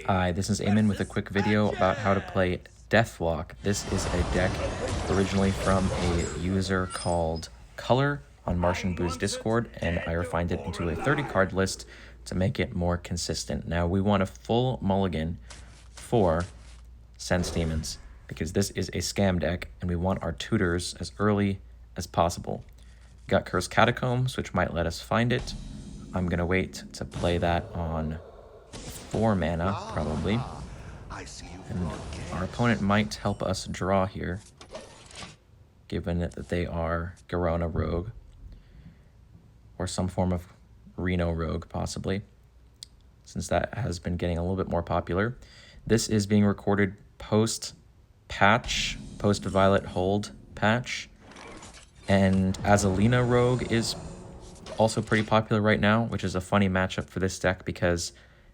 Hi, this is Eamon with a quick video about how to play Deathlock. This is a deck originally from a user called Color on Martian Boo's Discord, and I refined it into a 30-card list to make it more consistent. Now, we want a full mulligan for Sense Demons, because this is a scam deck, and we want our tutors as early as possible. We got Cursed Catacombs, which might let us find it. I'm going to wait to play that on 4 mana, probably. And our opponent might help us draw here, given that they are Azalina Rogue, or some form of Reno Rogue, possibly, since that has been getting a little bit more popular. This is being recorded post-patch, post-Violet Hold patch, and Azalina Rogue is also pretty popular right now, which is a funny matchup for this deck because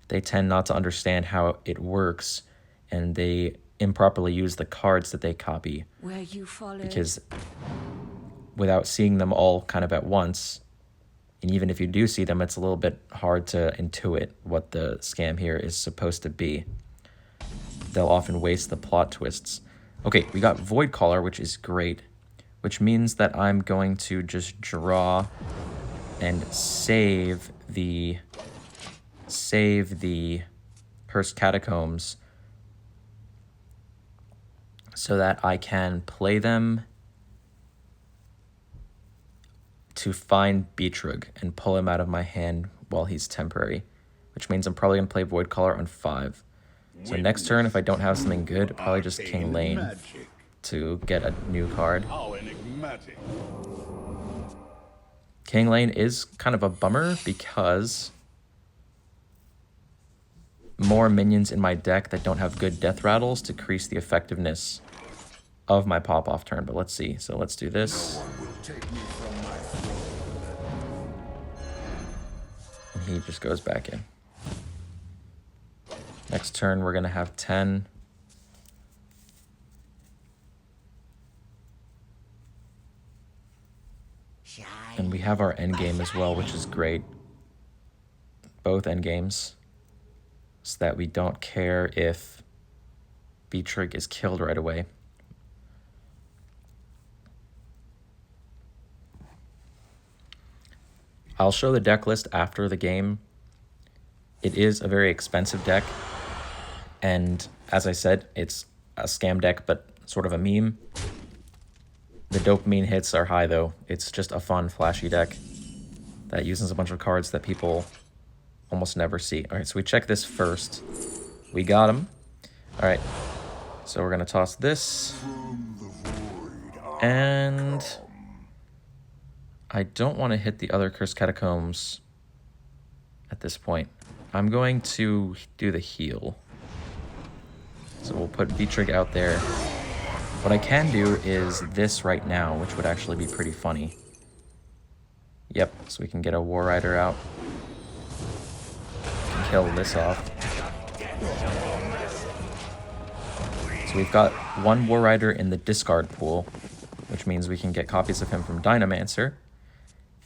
they tend not to understand how it works, and they improperly use the cards that they copy. Where you followed. Because without seeing them all kind of at once, and even if you do see them, it's a little bit hard to intuit what the scam here is supposed to be. They'll often waste the plot twists. Okay, we got Voidcaller, which is great, which means that I'm going to just draw and save the Cursed Catacombs so that I can play them to find Betrug and pull him out of my hand while he's temporary, which means I'm probably going to play Voidcaller on 5. So next turn, if I don't have something good, probably just King Lane to get a new card. King Lane is kind of a bummer because more minions in my deck that don't have good death rattles decrease the effectiveness of my pop-off turn, but let's see. So let's do this. And he just goes back in. Next turn, we're going to have 10. And we have our endgame as well, which is great. Both endgames. So that we don't care if Betrug is killed right away. I'll show the deck list after the game. It is a very expensive deck. And as I said, it's a scam deck, but sort of a meme. The dopamine hits are high, though. It's just a fun, flashy deck that uses a bunch of cards that people almost never see. All right, so we check this first. We got him. All right, so we're going to toss this. And I don't want to hit the other Cursed Catacombs at this point. I'm going to do the heal. So we'll put Betrug out there. What I can do is this right now, which would actually be pretty funny. Yep, so we can get a Warrider out. And kill this off. So we've got one Warrider in the discard pool, which means we can get copies of him from Dinomancer.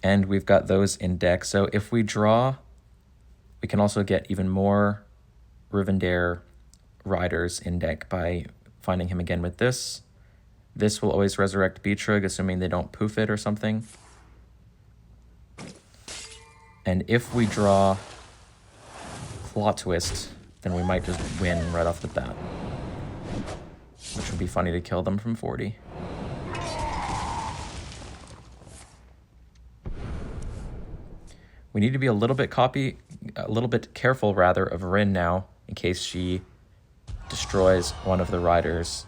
And we've got those in deck. So if we draw, we can also get even more Rivendare Riders in deck by finding him again with this. This will always resurrect Betrug, assuming they don't poof it or something. And if we draw Plot Twist, then we might just win right off the bat. Which would be funny to kill them from 40. We need to be a little bit careful rather of Rin now, in case she destroys one of the riders,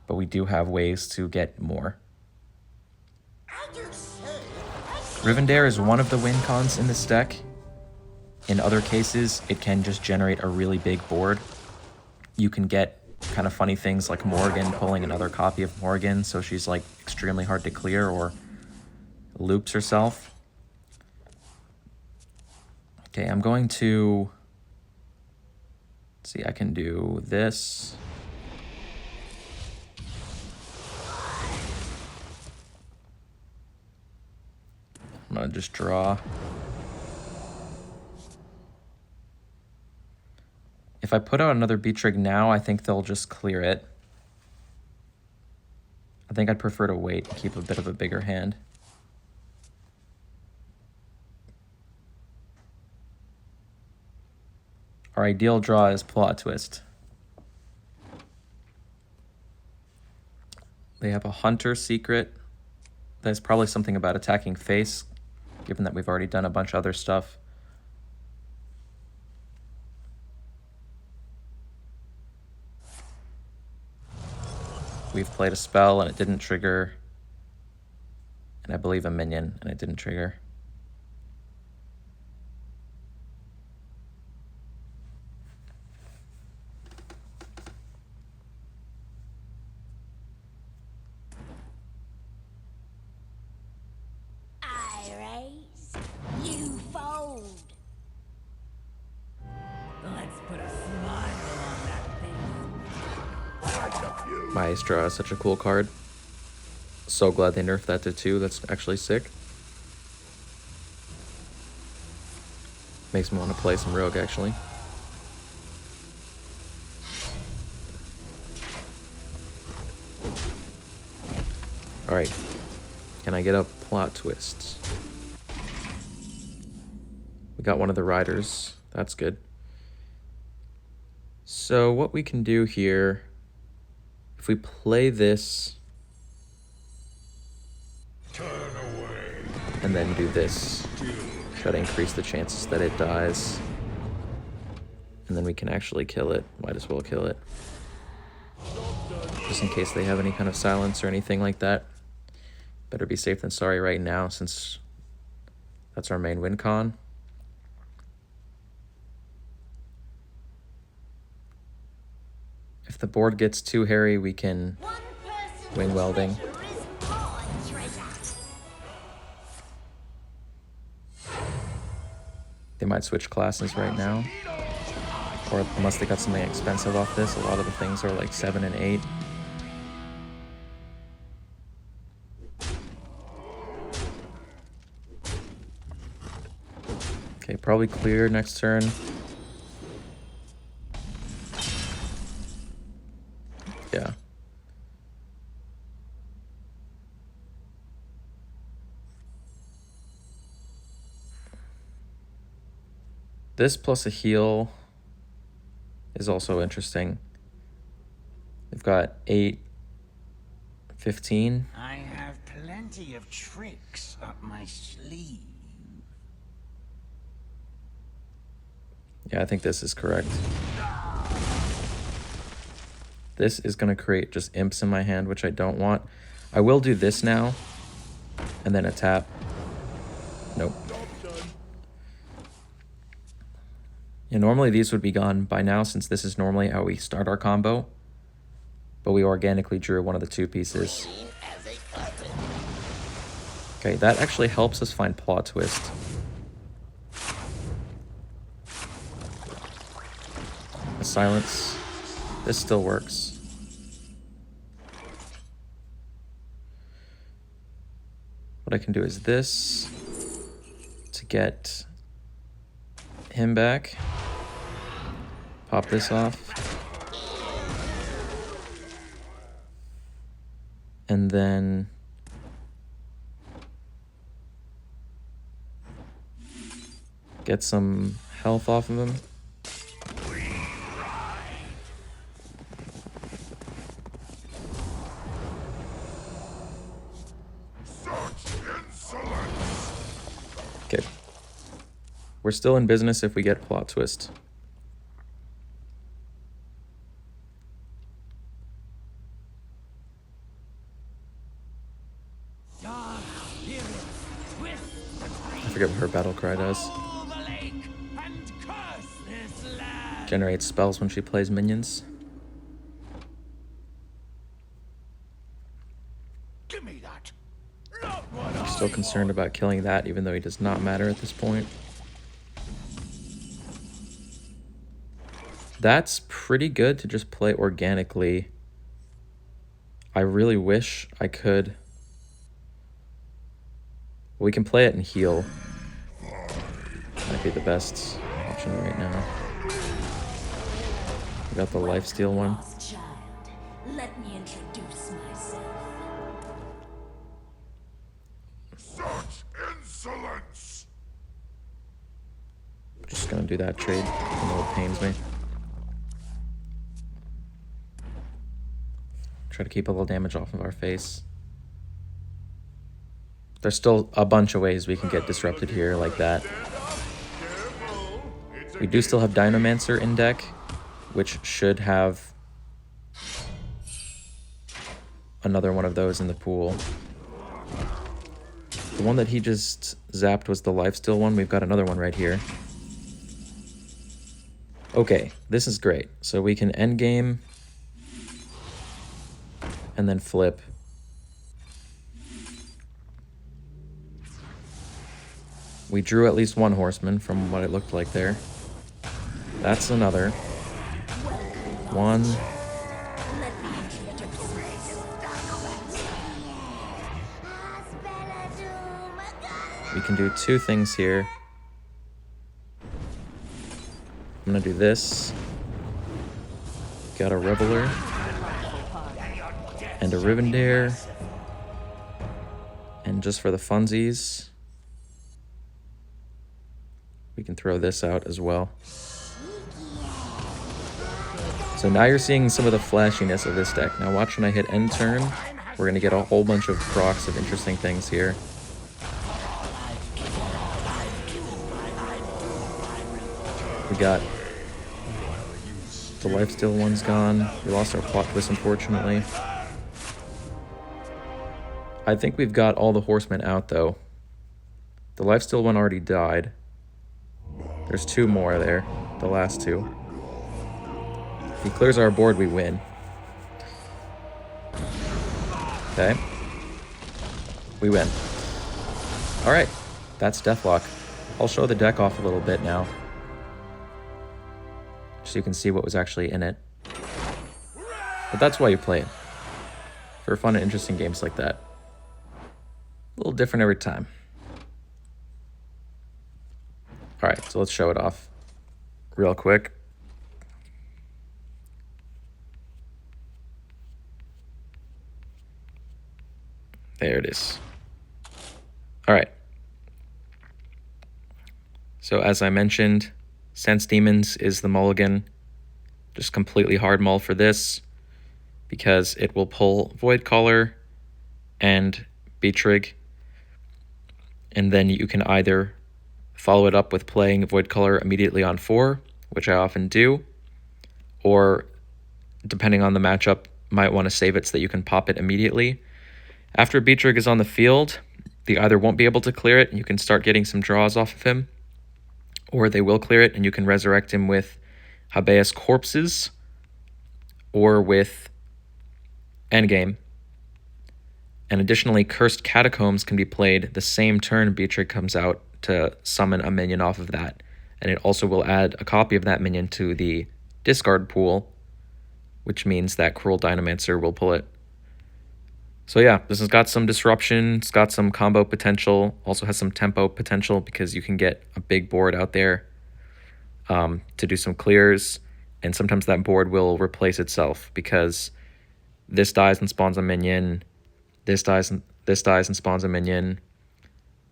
but we do have ways to get more. Rivendare is one of the win cons in this deck. In other cases, it can just generate a really big board. You can get kind of funny things like Morrigan pulling another copy of Morrigan, so she's like extremely hard to clear or loops herself. Okay, I'm going to see, I can do this. I'm going to just draw. If I put out another Betrug now, I think they'll just clear it. I think I'd prefer to wait and keep a bit of a bigger hand. Our ideal draw is Plot Twist. They have a Hunter secret. There's probably something about attacking face, given that we've already done a bunch of other stuff. We've played a spell and it didn't trigger. And I believe a minion and it didn't trigger. Maestro is such a cool card. So glad they nerfed that to 2. That's actually sick. Makes me want to play some Rogue, actually. Alright. Can I get a Plot Twist? We got one of the riders. That's good. So what we can do here, if we play this and then do this, try to increase the chances that it dies, and then we can actually kill it. Might as well kill it, just in case they have any kind of silence or anything like that. Better be safe than sorry right now, since that's our main win con. If the board gets too hairy, we can wing Welding. They might switch classes right now. Or unless they got something expensive off this, a lot of the things are like 7 and 8. Okay, probably clear next turn. Yeah. This plus a heal is also interesting. We've got 8, 15. I have plenty of tricks up my sleeve. Yeah, I think this is correct. This is going to create just imps in my hand, which I don't want. I will do this now, and then a tap. Nope. Yeah, normally these would be gone by now, since this is normally how we start our combo. But we organically drew one of the 2 pieces. Okay, that actually helps us find Plot Twist. A silence. This still works. What I can do is this to get him back. Pop this off. And then get some health off of him. Okay. We're still in business if we get Plot Twist. I forget what her battle cry does. Generates spells when she plays minions. Give me that. I'm still concerned about killing that, even though he does not matter at this point. That's pretty good to just play organically. I really wish I could. We can play it and heal. Might be the best option right now. We got the lifesteal one. Lost child. Let me introduce myself. Such insolence! Just gonna do that trade. I know it pains me. Try to keep a little damage off of our face. There's still a bunch of ways we can get disrupted here like that. We do still have Dinomancer in deck, which should have another one of those in the pool. The one that he just zapped was the lifesteal one. We've got another one right here. Okay, this is great. So we can endgame and then flip. We drew at least one horseman from what it looked like there. That's another. One. We can do two things here. I'm gonna do this. Got a Reveler. And a Rivendare. And just for the funsies, we can throw this out as well. So now you're seeing some of the flashiness of this deck. Now watch when I hit end turn, we're gonna get a whole bunch of procs of interesting things here. We got the lifesteal one's gone. We lost our plot twist, unfortunately. I think we've got all the horsemen out, though. The lifesteal one already died. There's two more there, the last two. If he clears our board, we win. Okay. We win. All right, that's Deathlock. I'll show the deck off a little bit now, so you can see what was actually in it. But that's why you play it, for fun and interesting games like that. A little different every time. All right, so let's show it off real quick. There it is. All right. So as I mentioned, Sense Demons is the mulligan. Just completely hard mull for this because it will pull Voidcaller and Betrug. And then you can either follow it up with playing Voidcaller immediately on 4, which I often do, or depending on the matchup, might want to save it so that you can pop it immediately. After Betrug is on the field, they either won't be able to clear it and you can start getting some draws off of him, or they will clear it and you can resurrect him with Habeas Corpses or with Endgame. And additionally, Cursed Catacombs can be played the same turn Betrug comes out to summon a minion off of that. And it also will add a copy of that minion to the discard pool, which means that Cruel Dinomancer will pull it. So yeah, this has got some disruption, it's got some combo potential, also has some tempo potential because you can get a big board out there to do some clears, and sometimes that board will replace itself because this dies and spawns a minion, this dies and spawns a minion,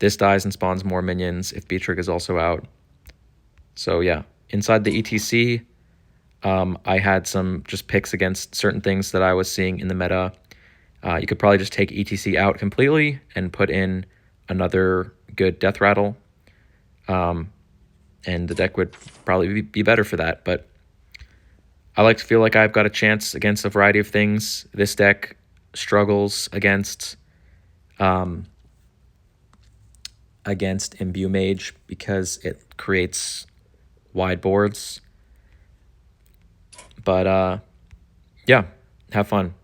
this dies and spawns more minions if Betrug is also out. So yeah, inside the E.T.C, I had some just picks against certain things that I was seeing in the meta. You could probably just take E.T.C out completely and put in another good Death Rattle, and the deck would probably be better for that. But I like to feel like I've got a chance against a variety of things. This deck struggles against Imbue Mage because it creates wide boards. But yeah, have fun.